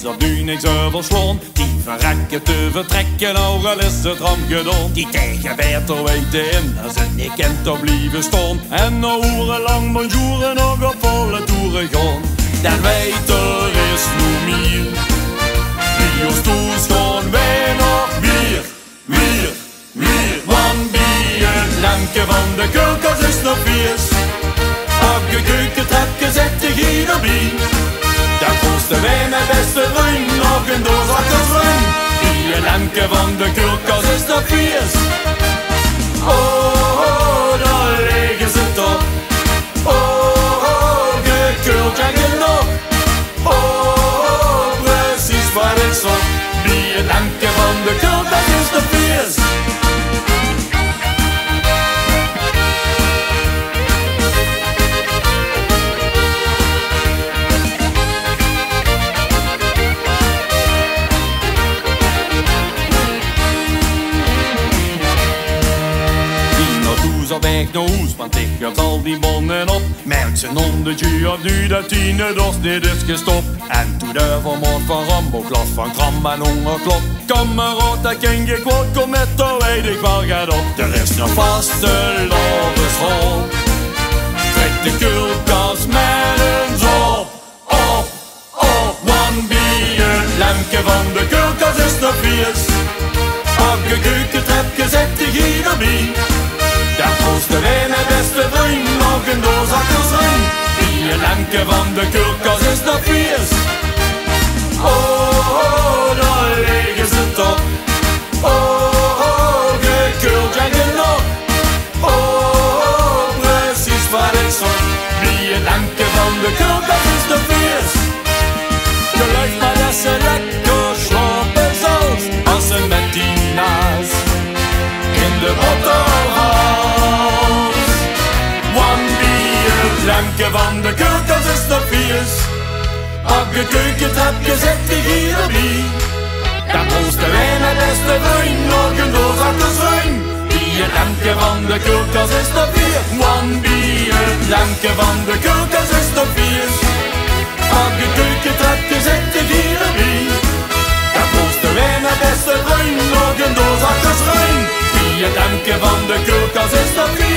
is op nu niks overslaan. Die verrekken te vertrekken, nou al is het ram gedaan. Die tegen beter weten in, als het niet kent te blijven staan. En nou urenlang bonjour nog op volle toeren gaan. Dan weet er is nu meer. Wie ons toestaan, wij nog meer. Want bij het lampje van de keukens is nog vies. Op je keukentrapje zet je geen bij. Daar kosten wij mijn beste vriend nog een doos akkerswijn. Bij het lampje van de keukens is nog vies. Oh, daar liggen ze toch. Oh, gekeurd en genoeg. Oh, precies wat ik zocht. Bij het lampje van de keukens is nog vies. Op weg naar huis, want ik heb al die bonnen op. Merkt zijn honderdje op nu dat tiende dorst niet is gestopt. En toen de vermoord van Rambo, glas van kram en hongerklop. Kameraad, dat ken je kwaad, kom met, dan weet ik wel gaat op. Er is nog vaste lovenschool. Trek de koelkast met een zop. Want bij het lampje van de koelkast is nog vies. Op je keukentrapje zet je geen bij. Daar kosten wij mijn beste vriend nog een doos akkerswijn. Die lampje van de koelkast is nog vies. Oh, daar liggen ze toch. Oh, gekeurd en genoeg. Oh, precies wat ik zocht. Die lampje van de koelkast is nog vies. Geluid maar dat ze lekker slapen zoals als ze met die naast in de boterham. Lampje van de keukens is nog vies. Op je keukentrapje zet je hier bij. Dan posten wij mijn beste vriend nog een doos akkerswijn. Bij het lampje van de keukens is nog vies. Want bij het lampje van de keukens is nog vies. Op je keukentrapje zet je hier bij. Dan posten wij mijn beste vriend nog een doos akkerswijn. Bij het lampje van de keukens is nog vies.